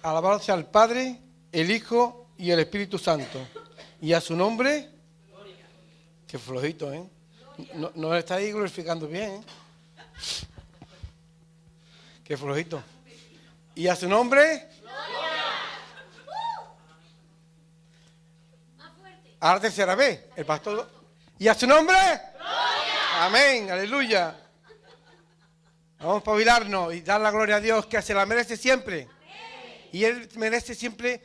Alabado sea el Padre, el Hijo y el Espíritu Santo. Y a su nombre, qué flojito, ¿eh? No le estáis glorificando bien, ¿eh? Qué flojito. Y a su nombre, ahora tercera vez, el pastor. Y a su nombre, amén, aleluya. Vamos a espabilarnos y dar la gloria a Dios, que se la merece siempre. Y Él merece siempre,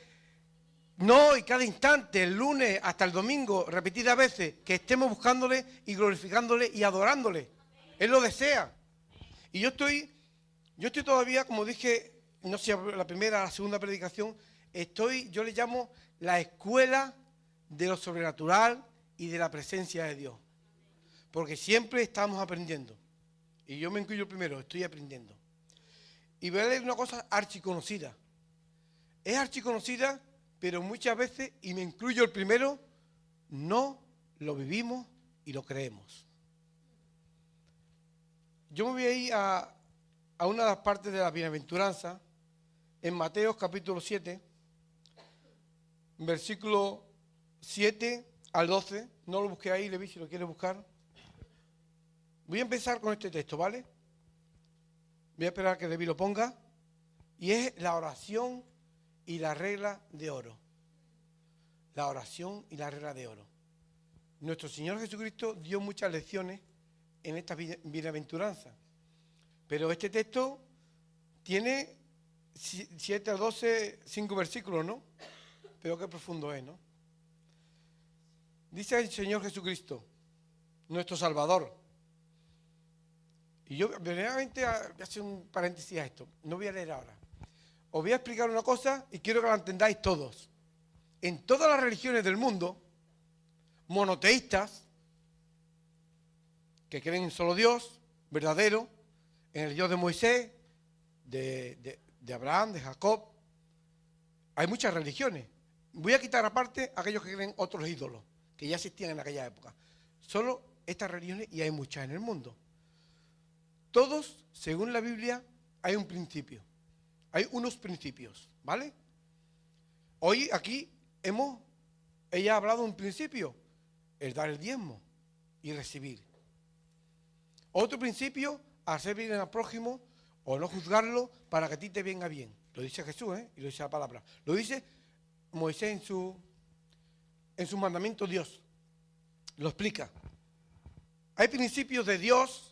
no, y cada instante, el lunes hasta el domingo, repetidas veces, que estemos buscándole y glorificándole y adorándole. Él lo desea. Y yo estoy todavía, como dije, no sé, la primera, la segunda predicación, yo le llamo la escuela de lo sobrenatural y de la presencia de Dios. Porque siempre estamos aprendiendo. Y yo me incluyo primero, estoy aprendiendo. Y voy a leer una cosa archiconocida. Es archiconocida, pero muchas veces, y me incluyo el primero, no lo vivimos y lo creemos. Yo me voy a ir a una de las partes de la bienaventuranza, en Mateo capítulo 7, versículo 7 al 12. No lo busqué ahí, Levi, si lo quieres buscar. Voy a empezar con este texto, ¿vale? Voy a esperar que Levi lo ponga. Y es la oración y la regla de oro. La oración y la regla de oro. Nuestro Señor Jesucristo dio muchas lecciones en esta bienaventuranza. Pero este texto tiene 7 a 12, 5 versículos, ¿no? Pero qué profundo es, ¿no? Dice el Señor Jesucristo, nuestro Salvador. Y yo, verdaderamente, voy a hacer un paréntesis a esto. No voy a leer ahora. Os voy a explicar una cosa y quiero que la entendáis todos. En todas las religiones del mundo, monoteístas, que creen en solo Dios, verdadero, en el Dios de Moisés, de Abraham, de Jacob, hay muchas religiones. Voy a quitar aparte a aquellos que creen otros ídolos, que ya existían en aquella época. Solo estas religiones, y hay muchas en el mundo. Todos, según la Biblia, hay un principio. Hay unos principios, ¿vale? Hoy aquí ella ha hablado de un principio, el dar el diezmo y recibir. Otro principio, hacer bien al prójimo o no juzgarlo para que a ti te venga bien. Lo dice Jesús, y lo dice la palabra. Lo dice Moisés en su mandamiento, Dios. Lo explica. Hay principios de Dios,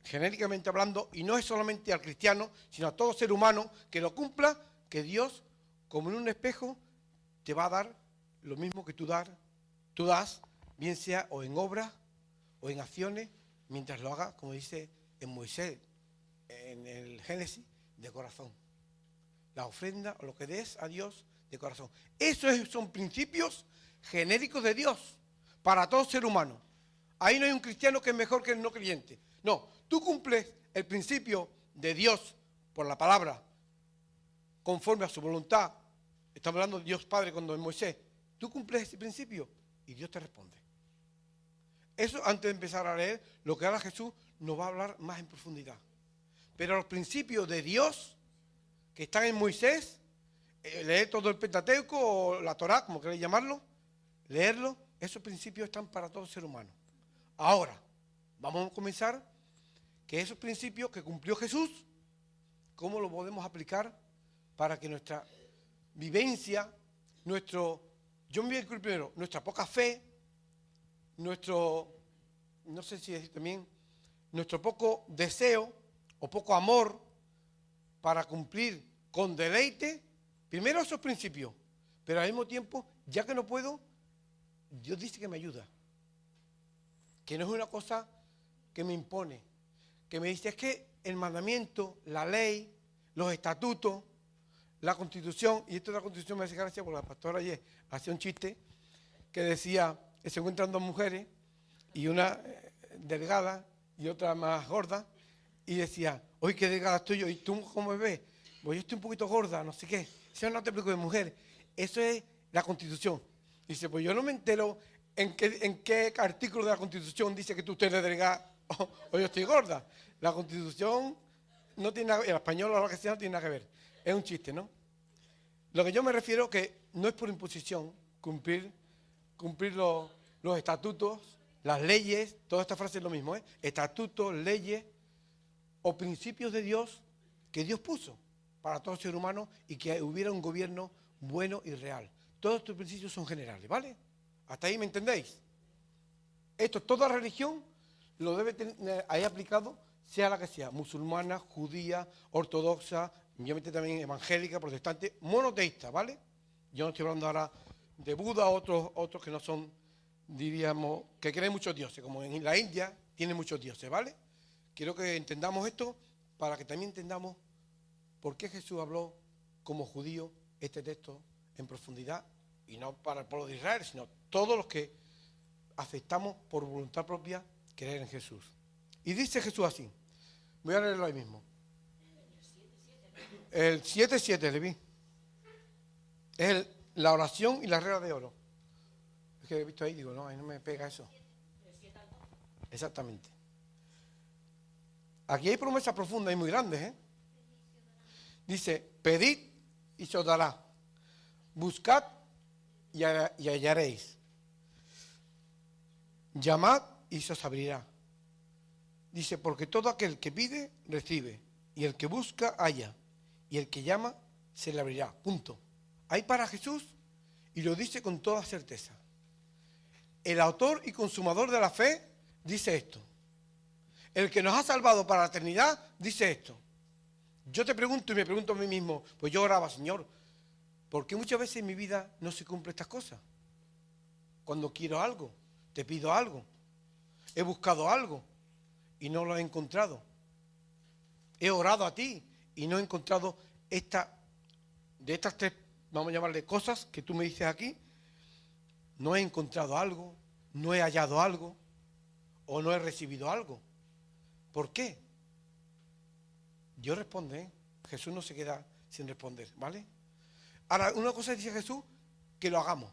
genéricamente hablando, y no es solamente al cristiano, sino a todo ser humano que lo cumpla, que Dios, como en un espejo, te va a dar lo mismo que tú das, bien sea o en obras o en acciones, mientras lo haga, como dice en Moisés, en el Génesis, de corazón. La ofrenda o lo que des a Dios de corazón. Esos son principios genéricos de Dios para todo ser humano. Ahí no hay un cristiano que es mejor que el no creyente. No, tú cumples el principio de Dios por la palabra, conforme a su voluntad. Estamos hablando de Dios Padre cuando es Moisés. Tú cumples ese principio y Dios te responde. Eso antes de empezar a leer, lo que ahora Jesús nos va a hablar más en profundidad. Pero los principios de Dios que están en Moisés, leer todo el Pentateuco o la Torá, como queréis llamarlo, leerlo, esos principios están para todo ser humano. Ahora, vamos a comenzar que esos principios que cumplió Jesús, ¿cómo lo podemos aplicar para que nuestra vivencia, yo me voy a incluir primero, nuestra poca fe, no sé si decir también, nuestro poco deseo o poco amor para cumplir con deleite, primero esos principios, pero al mismo tiempo, ya que no puedo, Dios dice que me ayuda. Que no es una cosa que me impone, que me dice, es que el mandamiento, la ley, los estatutos, la Constitución, y esto de la Constitución me hace gracia porque la pastora ayer hacía un chiste que decía que se encuentran dos mujeres y una delgada y otra más gorda, y decía, oye, qué delgada estoy yo, ¿y tú cómo me ves? Pues yo estoy un poquito gorda, no sé qué. Si no te preocupes, mujer, eso es la Constitución. Dice, pues yo no me entero en qué artículo de la Constitución dice que tú estés delgada o yo estoy gorda. La Constitución no tiene nada, el español o lo que sea no tiene nada que ver. Es un chiste, ¿no? Lo que yo me refiero que no es por imposición cumplir los estatutos, las leyes, toda esta frase es lo mismo, ¿eh? Estatutos, leyes o principios de Dios que Dios puso para todo ser humano y que hubiera un gobierno bueno y real. Todos estos principios son generales, ¿vale? ¿Hasta ahí me entendéis? Esto, toda religión lo debe tener ahí aplicado, sea la que sea, musulmana, judía, ortodoxa, yo meto también evangélica, protestante, monoteísta, ¿vale? Yo no estoy hablando ahora de Buda, otros que no son, diríamos, que creen muchos dioses, como en la India tienen muchos dioses, ¿vale? Quiero que entendamos esto para que también entendamos por qué Jesús habló como judío este texto en profundidad, y no para el pueblo de Israel, sino todos los que aceptamos por voluntad propia creer en Jesús. Y dice Jesús así, voy a leerlo ahí mismo. El 7:7, Leví. Es la oración y la regla de oro. Es que he visto ahí, digo, no, ahí no me pega eso. Exactamente. Aquí hay promesas profundas y muy grandes, ¿eh? Dice, pedid y se os dará. Buscad y hallaréis. Llamad y se os abrirá. Dice, porque todo aquel que pide, recibe. Y el que busca, halla. Y el que llama, se le abrirá. Punto. Hay para Jesús y lo dice con toda certeza. El autor y consumador de la fe dice esto. El que nos ha salvado para la eternidad dice esto. Yo te pregunto y me pregunto a mí mismo, pues yo oraba, Señor, ¿por qué muchas veces en mi vida no se cumplen estas cosas? Cuando quiero algo, te pido algo, he buscado algo y no lo he encontrado. He orado a ti y no he encontrado de estas tres, vamos a llamarle cosas que tú me dices aquí, no he encontrado algo, no he hallado algo o no he recibido algo. ¿Por qué? Dios responde, ¿eh? Jesús no se queda sin responder, ¿vale? Ahora, una cosa dice Jesús, que lo hagamos.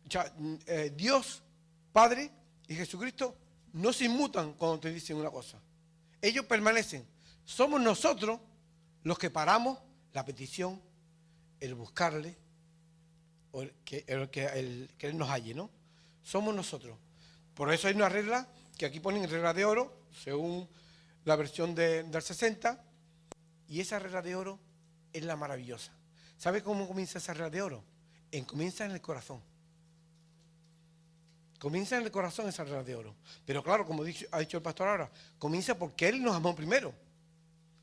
O sea, Dios, Padre y Jesucristo no se inmutan cuando te dicen una cosa. Ellos permanecen. Somos nosotros los que paramos la petición, el buscarle, o el que Él nos halle, ¿no? Somos nosotros. Por eso hay una regla, que aquí ponen regla de oro, según la versión del 60, y esa regla de oro es la maravillosa. ¿Sabe cómo comienza esa regla de oro? Comienza en el corazón. Comienza en el corazón esa regla de oro. Pero claro, como ha dicho el pastor ahora, comienza porque Él nos amó primero.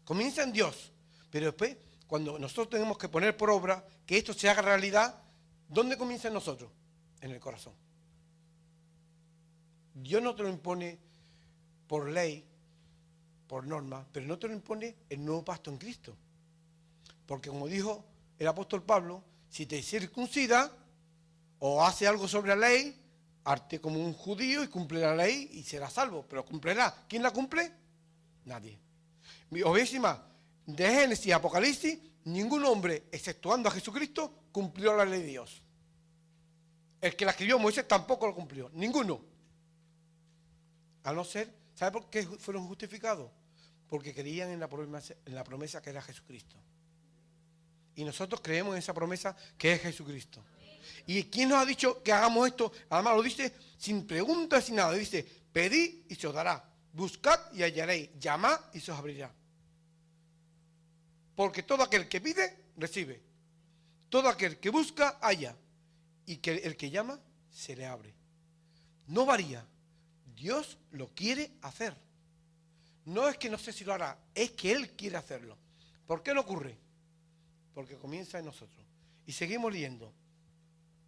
Comienza en Dios. Pero después, cuando nosotros tenemos que poner por obra que esto se haga realidad, ¿dónde comienza en nosotros? En el corazón. Dios no te lo impone por ley, por norma, pero no te lo impone el nuevo pacto en Cristo. Porque como dijo el apóstol Pablo, si te circuncida o hace algo sobre la ley, arte como un judío y cumple la ley y será salvo, pero cumplirá. ¿Quién la cumple? Nadie. Os veis más, de Génesis y Apocalipsis, ningún hombre, exceptuando a Jesucristo, cumplió la ley de Dios. El que la escribió Moisés tampoco lo cumplió, ninguno. A no ser, ¿sabe por qué fueron justificados? Porque creían en la promesa que era Jesucristo. Y nosotros creemos en esa promesa que es Jesucristo. ¿Y quién nos ha dicho que hagamos esto? Además lo dice sin preguntas, sin nada. Dice, pedid y se os dará. Buscad y hallaréis. Llamad y se os abrirá. Porque todo aquel que pide, recibe. Todo aquel que busca, halla. Y que el que llama, se le abre. No varía. Dios lo quiere hacer. No es que no sé si lo hará, es que Él quiere hacerlo. ¿Por qué no ocurre? Porque comienza en nosotros. Y seguimos leyendo.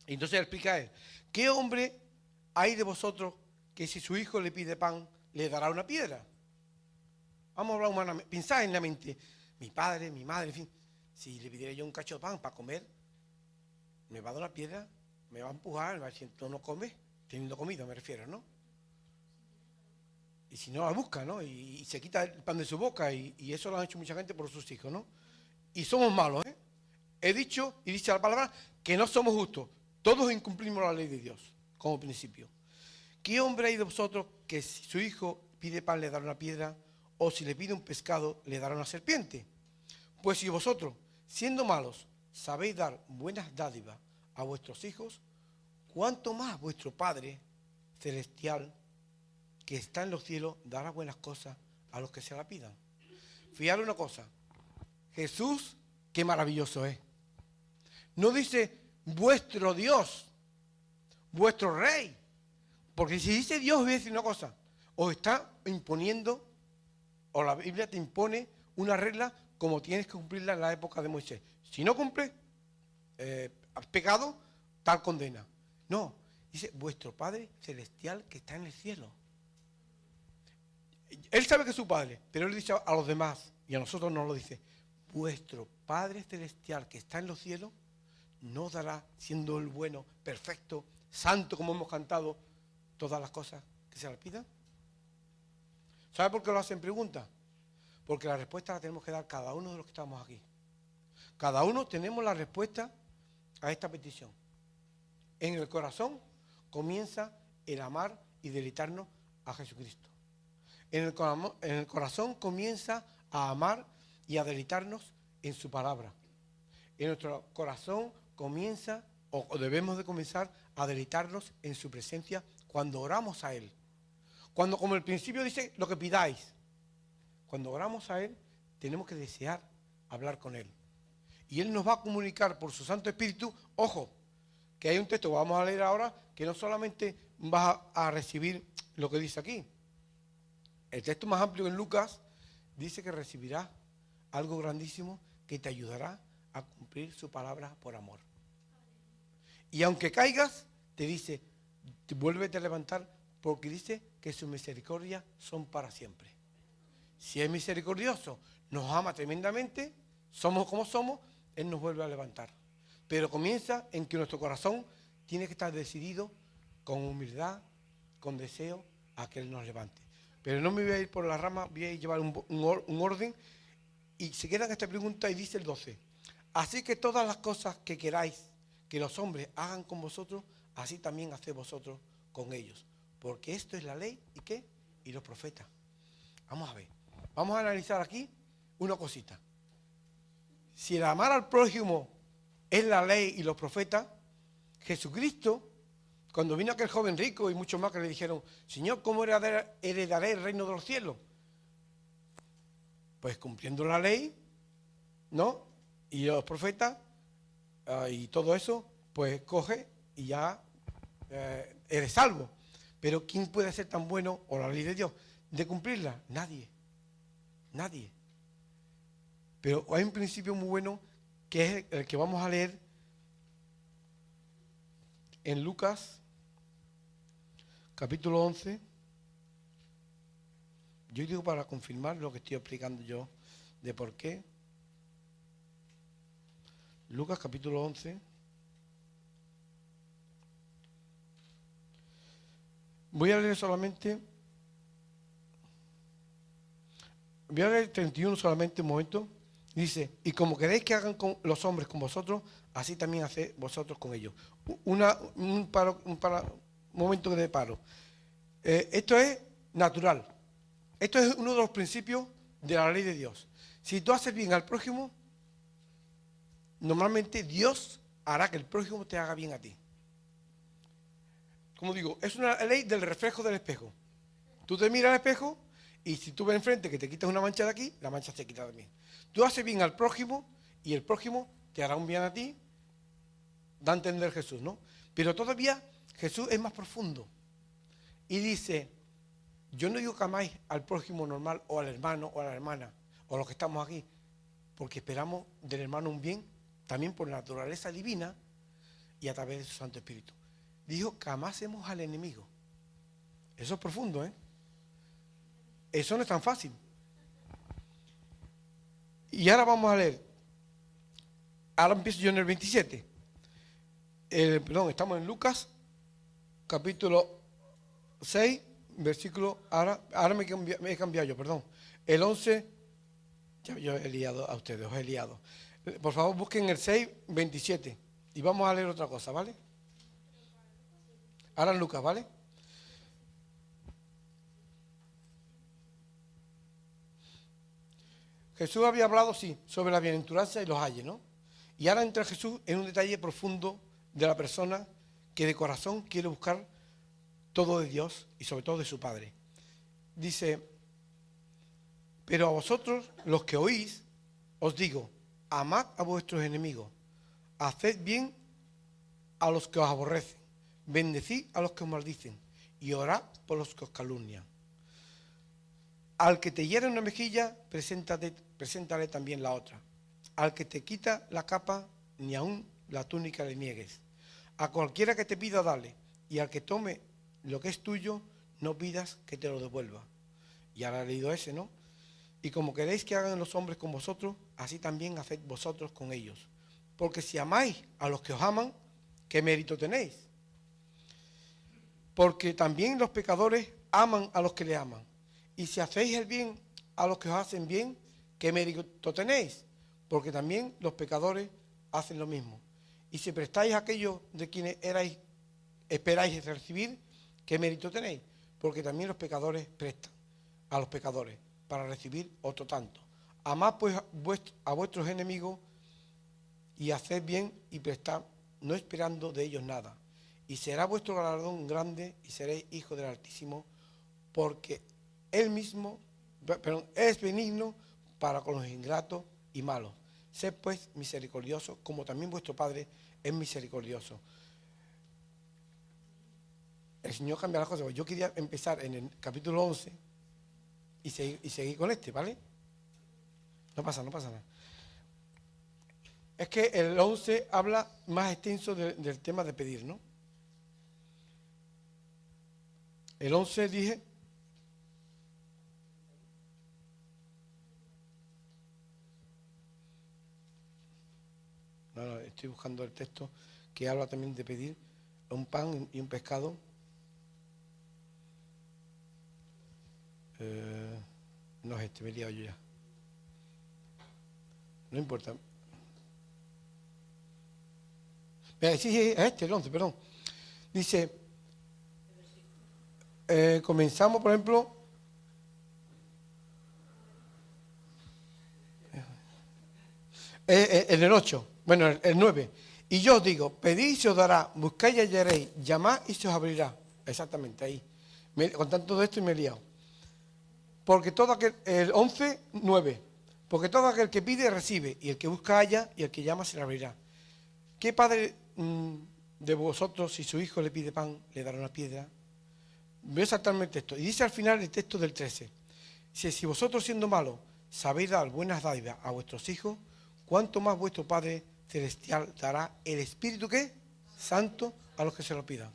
Y entonces explica Él, ¿qué hombre hay de vosotros que si su hijo le pide pan, le dará una piedra? Vamos a hablar humanamente. Pensad en la mente, mi padre, mi madre, en fin, si le pidiera yo un cacho de pan para comer, me va a dar una piedra, me va a empujar, me va a decir, tú no comes, teniendo comida me refiero, ¿no? Y si no la busca, ¿no? Y se quita el pan de su boca y eso lo han hecho mucha gente por sus hijos, ¿no? Y somos malos, ¿eh? He dicho, y dice la palabra, que no somos justos. Todos incumplimos la ley de Dios, como principio. ¿Qué hombre hay de vosotros que si su hijo pide pan le dará una piedra, o si le pide un pescado le dará una serpiente? Pues si vosotros, siendo malos, sabéis dar buenas dádivas a vuestros hijos, ¿cuánto más vuestro Padre Celestial, que está en los cielos, dará buenas cosas a los que se la pidan? Fijaros una cosa, Jesús, qué maravilloso es. No dice vuestro Dios, vuestro Rey, porque si dice Dios, voy a decir una cosa, os está imponiendo, o la Biblia te impone una regla como tienes que cumplirla en la época de Moisés. Si no cumples, has pecado, tal condena. No, dice vuestro Padre Celestial que está en el cielo. Él sabe que es su Padre, pero él dice a los demás, y a nosotros nos lo dice, vuestro Padre Celestial que está en los cielos, no dará, siendo el bueno, perfecto, santo, como hemos cantado, todas las cosas que se le pidan. ¿Sabe por qué lo hacen preguntas? Porque la respuesta la tenemos que dar cada uno de los que estamos aquí. Cada uno tenemos la respuesta a esta petición. En el corazón comienza el amar y deleitarnos a Jesucristo. En el corazón comienza a amar y a deleitarnos en su palabra. En nuestro corazón comienza, o debemos de comenzar, a deleitarnos en su presencia cuando oramos a Él. Cuando, como el principio dice, lo que pidáis. Cuando oramos a Él, tenemos que desear hablar con Él. Y Él nos va a comunicar por su Santo Espíritu, ojo, que hay un texto que vamos a leer ahora, que no solamente vas a recibir lo que dice aquí. El texto más amplio en Lucas dice que recibirás algo grandísimo que te ayudará a cumplir su palabra por amor. Y aunque caigas, te dice, vuélvete a levantar, porque dice que sus misericordias son para siempre. Si es misericordioso, nos ama tremendamente, somos como somos, Él nos vuelve a levantar. Pero comienza en que nuestro corazón tiene que estar decidido con humildad, con deseo, a que Él nos levante. Pero no me voy a ir por la rama, voy a llevar un orden. Y se queda en esta pregunta y dice el 12. Así que todas las cosas que queráis que los hombres hagan con vosotros, así también haced vosotros con ellos. Porque esto es la ley, ¿y qué? Y los profetas. Vamos a ver. Vamos a analizar aquí una cosita. Si el amar al prójimo es la ley y los profetas, Jesucristo, cuando vino aquel joven rico y muchos más que le dijeron, Señor, ¿cómo heredaré el reino de los cielos? Pues cumpliendo la ley, ¿no? Y los profetas y todo eso, pues coge y ya eres salvo. Pero ¿quién puede ser tan bueno, o la ley de Dios, de cumplirla? Nadie. Nadie. Pero hay un principio muy bueno que es el que vamos a leer en Lucas, capítulo 11. Yo digo para confirmar lo que estoy explicando yo de por qué. Lucas, capítulo 11. Voy a leer solamente. Voy a leer 31 solamente un momento. Dice, y como queréis que hagan con los hombres con vosotros, así también haced vosotros con ellos. Un momento de paro. Esto es natural. Esto es uno de los principios de la ley de Dios. Si tú haces bien al prójimo, normalmente Dios hará que el prójimo te haga bien a ti. Como digo, es una ley del reflejo del espejo. Tú te miras al espejo y si tú ves enfrente que te quitas una mancha de aquí, la mancha se quita también. Tú haces bien al prójimo y el prójimo te hará un bien a ti, da a entender Jesús, ¿no? Pero todavía Jesús es más profundo y dice, yo no digo que amáis al prójimo normal o al hermano o a la hermana o a los que estamos aquí, porque esperamos del hermano un bien, también por naturaleza divina y a través de su Santo Espíritu. Dijo que amásemos al enemigo. Eso es profundo, ¿eh? Eso no es tan fácil. Y ahora vamos a leer. Ahora empiezo yo en el 27. Perdón, estamos en Lucas, capítulo 6, versículo. Ahora me he cambiado yo, perdón. El 11, ya yo he liado a ustedes, os he liado. Por favor, busquen el 6, 27. Y vamos a leer otra cosa, ¿vale? Ahora en Lucas, ¿vale? Jesús había hablado, sí, sobre la bienaventuranza y los ayes, ¿no? Y ahora entra Jesús en un detalle profundo de la persona que de corazón quiere buscar todo de Dios y sobre todo de su Padre. Dice, pero a vosotros, los que oís, os digo, amad a vuestros enemigos, haced bien a los que os aborrecen, bendecid a los que os maldicen y orad por los que os calumnian. Al que te hiere una mejilla, preséntale también la otra. Al que te quita la capa, ni aun la túnica le niegues. A cualquiera que te pida, dale, y al que tome lo que es tuyo, no pidas que te lo devuelva. Y ahora he leído ese, ¿no? Y como queréis que hagan los hombres con vosotros, así también haced vosotros con ellos. Porque si amáis a los que os aman, ¿qué mérito tenéis? Porque también los pecadores aman a los que le aman. Y si hacéis el bien a los que os hacen bien, ¿qué mérito tenéis? Porque también los pecadores hacen lo mismo. Y si prestáis a aquellos de quienes esperáis recibir, ¿qué mérito tenéis? Porque también los pecadores prestan a los pecadores para recibir otro tanto. Amad pues a vuestros enemigos y haced bien y prestad, no esperando de ellos nada. Y será vuestro galardón grande y seréis hijos del Altísimo, porque Él mismo, es benigno para con los ingratos y malos. Sed pues misericordiosos, como también vuestro Padre es misericordioso. El Señor cambia las cosas. Yo quería empezar en el capítulo 11 y seguir con este, ¿vale? No pasa nada. Es que el 11 habla más extenso del tema de pedir, ¿no? El 11 dije... No, estoy buscando el texto que habla también de pedir un pan y un pescado. No es este, me he liado yo ya. No importa. Sí, es este, el 11, perdón. Dice, comenzamos, por ejemplo, en el 8, bueno, el 9. Y yo os digo, pedid y se os dará, buscáis y hallaréis, llamad y se os abrirá. Exactamente, ahí. Con tanto de esto y me he liado. Porque todo aquel, el 11, 9. Porque todo aquel que pide, recibe, y el que busca halla, y el que llama se le abrirá. ¿Qué padre de vosotros, si su hijo le pide pan, le dará una piedra? Voy a saltarme el texto. Y dice al final el texto del 13. Si vosotros siendo malos sabéis dar buenas dádivas a vuestros hijos, ¿cuánto más vuestro Padre Celestial dará el Espíritu ¿qué? Santo a los que se lo pidan?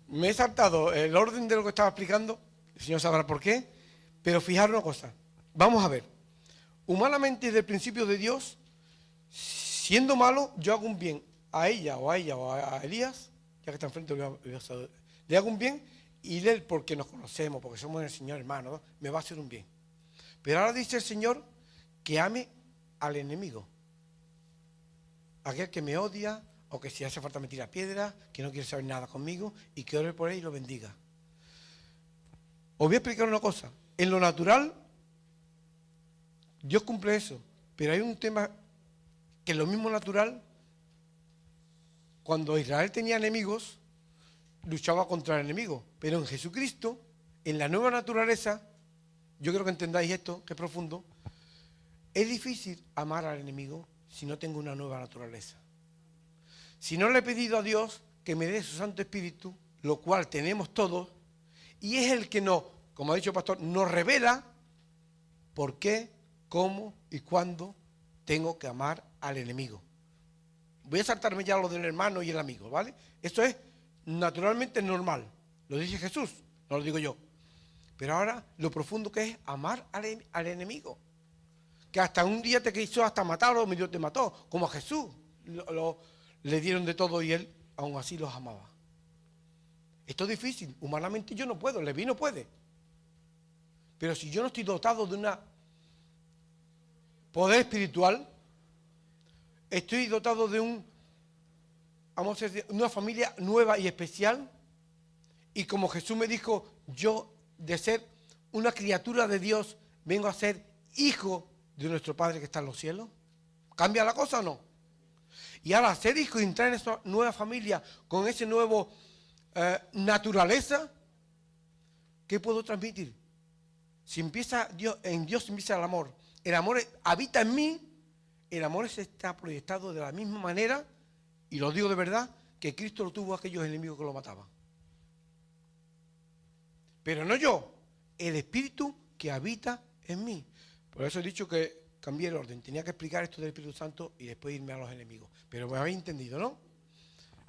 Me he saltado el orden de lo que estaba explicando, el Señor sabrá por qué, pero fijaros una cosa. Vamos a ver. Humanamente, desde el principio de Dios, siendo malo, yo hago un bien a ella o a Elías, ya que está enfrente, le hago un bien y él, porque nos conocemos, porque somos el Señor hermano, me va a hacer un bien. Pero ahora dice el Señor que ame al enemigo, aquel que me odia, o que si hace falta me tira piedra, que no quiere saber nada conmigo, y que ore por él y lo bendiga. Os voy a explicar una cosa. En lo natural, Dios cumple eso, pero hay un tema que en lo mismo natural, cuando Israel tenía enemigos, luchaba contra el enemigo. Pero en Jesucristo, en la nueva naturaleza, yo creo que entendáis esto, que es profundo, es difícil amar al enemigo si no tengo una nueva naturaleza. Si no le he pedido a Dios que me dé su Santo Espíritu, lo cual tenemos todos, y es el que nos, como ha dicho el pastor, nos revela por qué, cómo y cuándo tengo que amar al enemigo. Voy a saltarme ya lo del hermano y el amigo, ¿vale? Esto es naturalmente normal. Lo dice Jesús, no lo digo yo. Pero ahora lo profundo que es amar al enemigo. Que hasta un día te quiso hasta matarlo, medio te mató, como a Jesús. Le dieron de todo y él aún así los amaba. Esto es difícil. Humanamente yo no puedo, Leví no puede. Pero si yo no estoy dotado de un poder espiritual, estoy dotado de una familia nueva y especial, y como Jesús me dijo, yo de ser una criatura de Dios, vengo a ser hijo de nuestro Padre que está en los cielos? ¿Cambia la cosa o no? Y ahora, ser hijo y entrar en esa nueva familia, con ese nuevo naturaleza, ¿qué puedo transmitir? Si empieza Dios, en Dios empieza el amor habita en mí, el amor se está proyectado de la misma manera, y lo digo de verdad, que Cristo lo tuvo a aquellos enemigos que lo mataban. Pero no yo, el Espíritu que habita en mí. Por eso he dicho que cambié el orden. Tenía que explicar esto del Espíritu Santo y después irme a los enemigos. Pero me habéis entendido, ¿no?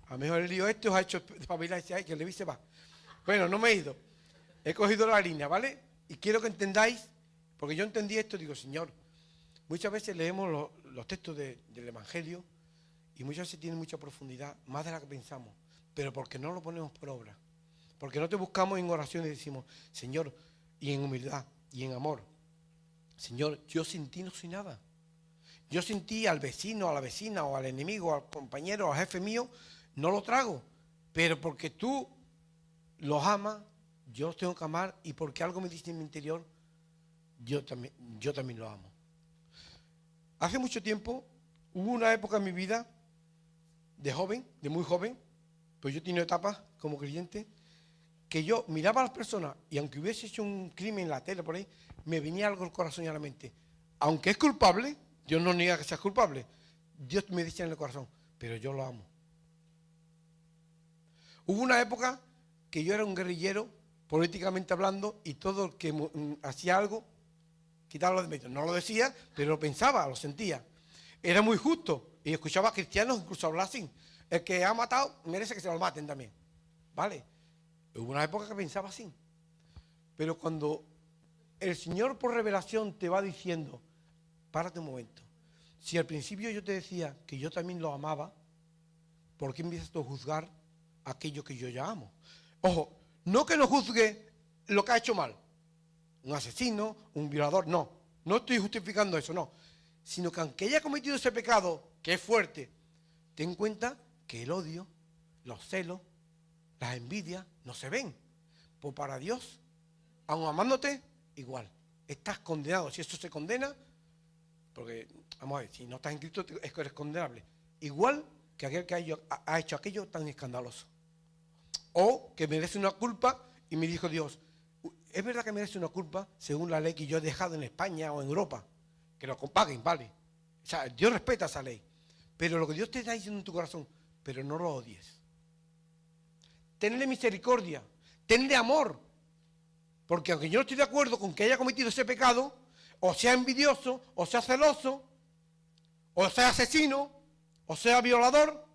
A lo mejor el lío este os ha hecho espabilar y decir, ay, que el Leví se va. Bueno, no me he ido. He cogido la línea, ¿vale? Y quiero que entendáis, porque yo entendí esto, digo, Señor, muchas veces leemos los textos del Evangelio y muchas veces tienen mucha profundidad, más de la que pensamos, pero porque no lo ponemos por obra. Porque no te buscamos en oración y decimos, Señor, y en humildad y en amor, Señor, yo sin ti no soy nada. Yo sin ti al vecino, a la vecina o al enemigo, al compañero, al jefe mío, no lo trago. Pero porque tú los amas, yo los tengo que amar, y porque algo me dice en mi interior, yo también lo amo. Hace mucho tiempo, hubo una época en mi vida, de joven, de muy joven, pues yo he tenido etapas como creyente, que yo miraba a las personas y aunque hubiese hecho un crimen en la tele por ahí, me venía algo al corazón y a la mente. Aunque es culpable, Dios no niega que sea culpable, Dios me dice en el corazón, pero yo lo amo. Hubo una época que yo era un guerrillero, políticamente hablando, y todo el que hacía algo, quitarlo de medio. No lo decía, pero lo pensaba, lo sentía. Era muy justo, y escuchaba a cristianos incluso hablar así. El que ha matado merece que se lo maten también. ¿Vale? Hubo una época que pensaba así. Pero cuando el Señor por revelación te va diciendo, párate un momento. Si al principio yo te decía que yo también lo amaba, ¿por qué empiezas tú a juzgar aquello que yo ya amo? Ojo, no que no juzgue lo que ha hecho mal. Un asesino, un violador, no. No estoy justificando eso, no. Sino que aunque haya cometido ese pecado, que es fuerte, ten en cuenta que el odio, los celos, las envidias no se ven. Pues para Dios, aun amándote, igual. Estás condenado. Si eso se condena, porque, vamos a ver, si no estás en Cristo, es que eres condenable. Igual que aquel que ha hecho aquello tan escandaloso. O que merece una culpa y me dijo Dios, es verdad que merece una culpa según la ley que yo he dejado en España o en Europa. Que lo paguen, vale. O sea, Dios respeta esa ley. Pero lo que Dios te está diciendo en tu corazón, pero no lo odies. Tenle misericordia, tenle amor. Porque aunque yo no estoy de acuerdo con que haya cometido ese pecado, o sea envidioso, o sea celoso, o sea asesino, o sea violador,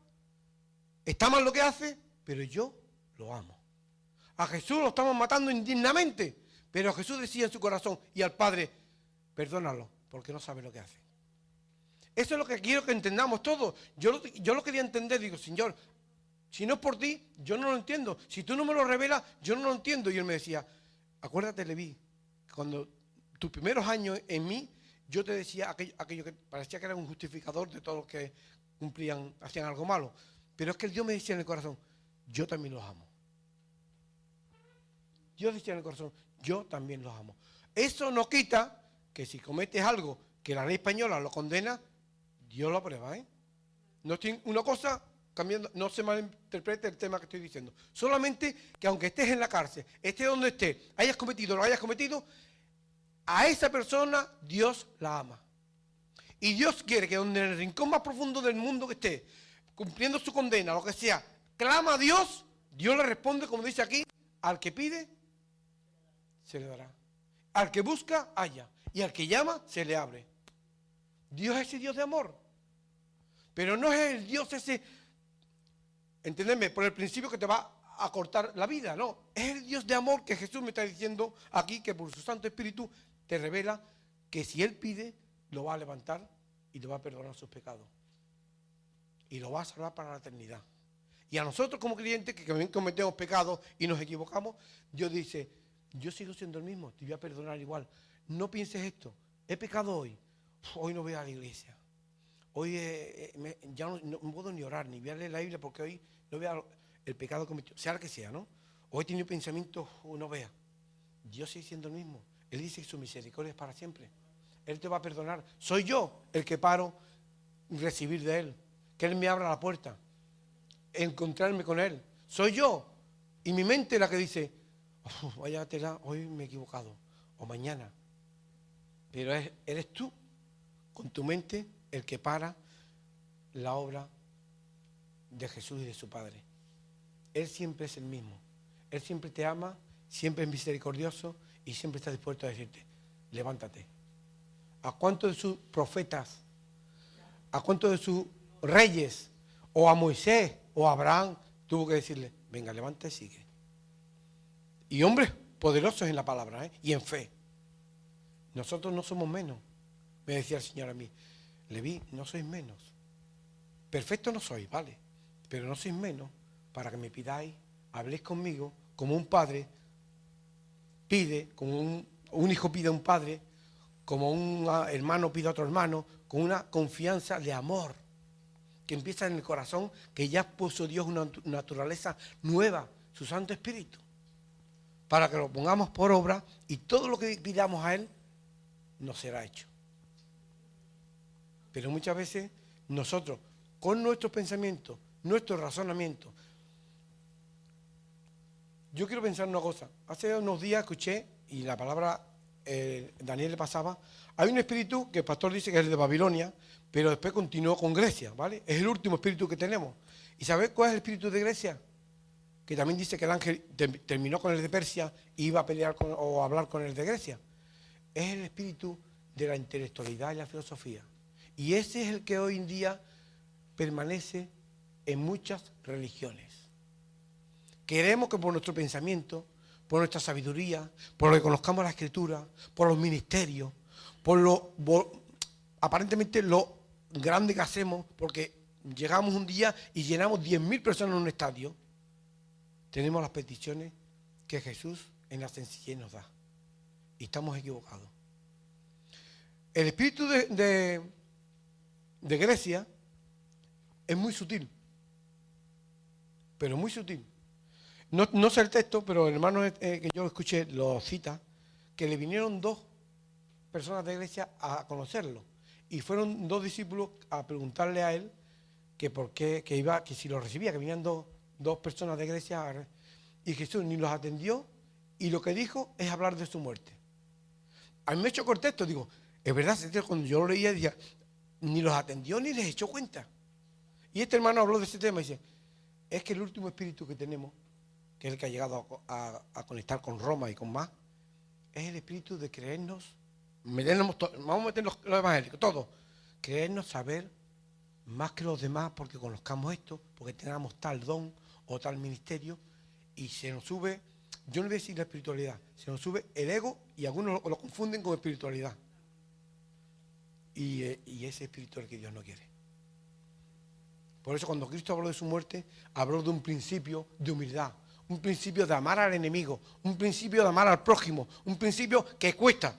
está mal lo que hace, pero yo lo amo. A Jesús lo estamos matando indignamente, pero Jesús decía en su corazón y al Padre, perdónalo, porque no sabe lo que hace. Eso es lo que quiero que entendamos todos. Yo lo quería entender, digo, Señor, si no es por ti, yo no lo entiendo. Si tú no me lo revelas, yo no lo entiendo. Y él me decía, acuérdate, Leví, cuando tus primeros años en mí, yo te decía aquello que parecía que era un justificador de todos los que hacían algo malo. Pero es que Dios me decía en el corazón, yo también los amo. Dios decía en el corazón, yo también los amo. Eso no quita que si cometes algo que la ley española lo condena, Dios lo aprueba, ¿eh? No estoy una cosa cambiando, no se malinterprete el tema que estoy diciendo. Solamente que aunque estés en la cárcel, estés donde estés, hayas cometido o lo hayas cometido, a esa persona Dios la ama. Y Dios quiere que donde en el rincón más profundo del mundo que esté, cumpliendo su condena, lo que sea, clama a Dios, Dios le responde, como dice aquí, al que pide, se le dará. Al que busca, halla. Y al que llama, se le abre. Dios es ese Dios de amor. Pero no es el Dios ese, entendedme, por el principio que te va a cortar la vida, no. Es el Dios de amor que Jesús me está diciendo aquí, que por su Santo Espíritu te revela que si Él pide, lo va a levantar y le va a perdonar sus pecados. Y lo va a salvar para la eternidad. Y a nosotros como creyentes que también cometemos pecados y nos equivocamos, Dios dice, yo sigo siendo el mismo, te voy a perdonar igual. No pienses esto, he pecado hoy, hoy no voy a la iglesia. Hoy ya no puedo ni orar, ni voy a leer la Biblia porque hoy no veo el pecado cometido, sea el que sea, ¿no? Hoy he tenido pensamientos, no vea. Dios sigue siendo el mismo. Él dice que su misericordia es para siempre. Él te va a perdonar. Soy yo el que paro recibir de Él. Que Él me abra la puerta. Encontrarme con Él. Soy yo. Y mi mente la que dice, vaya tela, hoy me he equivocado. O mañana. Pero eres tú, con tu mente, el que para la obra de Jesús y de su Padre. Él siempre es el mismo. Él siempre te ama, siempre es misericordioso y siempre está dispuesto a decirte, levántate. ¿A cuántos de sus profetas, a cuántos de sus reyes, o a Moisés, o a Abraham, tuvo que decirle, venga, levanta y sigue? Y hombres poderosos en la palabra, y en fe. Nosotros no somos menos, me decía el Señor a mí. Leví, no sois menos. Perfecto no soy, vale, pero no sois menos para que me pidáis, habléis conmigo como un padre pide, como un hijo pide a un padre, como un hermano pide a otro hermano, con una confianza de amor que empieza en el corazón, que ya puso Dios una naturaleza nueva, su Santo Espíritu, para que lo pongamos por obra y todo lo que pidamos a Él nos será hecho. Pero muchas veces nosotros, con nuestros pensamientos, nuestro razonamiento, yo quiero pensar una cosa. Hace unos días escuché, y la palabra Daniel le pasaba, hay un espíritu que el pastor dice que es el de Babilonia, pero después continuó con Grecia, ¿vale? Es el último espíritu que tenemos. ¿Y sabéis cuál es el espíritu de Grecia? Que también dice que el ángel terminó con el de Persia y iba a pelear o a hablar con el de Grecia. Es el espíritu de la intelectualidad y la filosofía. Y ese es el que hoy en día permanece en muchas religiones. Queremos que por nuestro pensamiento, por nuestra sabiduría, por lo que conozcamos la Escritura, por los ministerios, aparentemente lo grande que hacemos, porque llegamos un día y llenamos 10.000 personas en un estadio, tenemos las peticiones que Jesús en la sencillez nos da. Y estamos equivocados. El espíritu de Grecia es muy sutil, pero muy sutil. No sé el texto, pero el hermano que yo escuché lo cita, que le vinieron 2 personas de Grecia a conocerlo. Y fueron 2 discípulos a preguntarle a él que por qué, que si lo recibía, que venían dos personas de Grecia. Y Jesús ni los atendió y lo que dijo es hablar de su muerte. A mí me chocó el texto, digo, es verdad, cuando yo lo leía decía, ni los atendió ni les echó cuenta. Y este hermano habló de ese tema y dice, es que el último espíritu que tenemos, que es el que ha llegado a conectar con Roma y con más, es el espíritu de creernos, vamos a meter los evangélicos, todos, creernos saber más que los demás porque conozcamos esto, porque tengamos tal don o tal ministerio, y se nos sube, yo no voy a decir la espiritualidad, se nos sube el ego y algunos lo confunden con espiritualidad. Y ese espíritu es el que Dios no quiere. Por eso cuando Cristo habló de su muerte, habló de un principio de humildad, un principio de amar al enemigo, un principio de amar al prójimo, un principio que cuesta.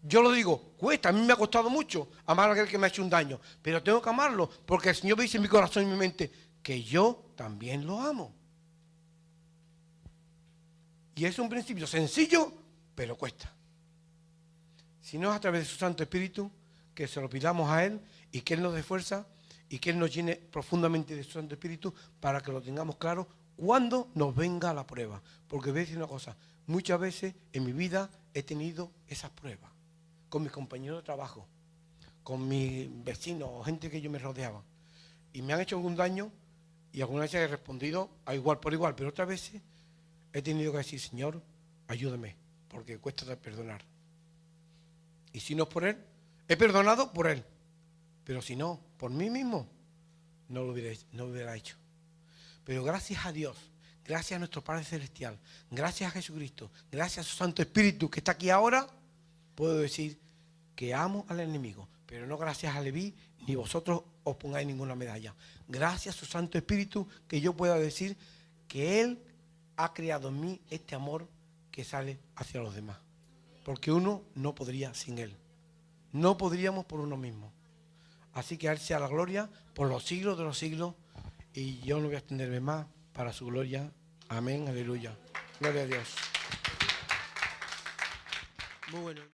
Yo lo digo, cuesta, a mí me ha costado mucho amar a aquel que me ha hecho un daño, pero tengo que amarlo porque el Señor me dice en mi corazón y en mi mente que yo también lo amo. Y es un principio sencillo, pero cuesta. Si no es a través de su Santo Espíritu, que se lo pidamos a Él y que Él nos dé fuerza y que Él nos llene profundamente de su Santo Espíritu para que lo tengamos claro cuando nos venga la prueba. Porque voy a decir una cosa, muchas veces en mi vida he tenido esas pruebas con mis compañeros de trabajo, con mis vecinos o gente que yo me rodeaba. Y me han hecho algún daño y algunas veces he respondido a igual por igual, pero otras veces he tenido que decir, Señor, ayúdame, porque cuesta de perdonar. Y si no es por Él, he perdonado por Él, pero si no, por mí mismo, no lo hubiera hecho. Pero gracias a Dios, gracias a nuestro Padre Celestial, gracias a Jesucristo, gracias a su Santo Espíritu que está aquí ahora, puedo decir que amo al enemigo, pero no gracias a Leví, ni vosotros os pongáis ninguna medalla. Gracias a su Santo Espíritu que yo pueda decir que Él ha creado en mí este amor que sale hacia los demás. Porque uno no podría sin Él. No podríamos por uno mismo. Así que a Él sea la gloria por los siglos de los siglos. Y yo no voy a extenderme más para su gloria. Amén, aleluya. Gloria a Dios. Muy bueno.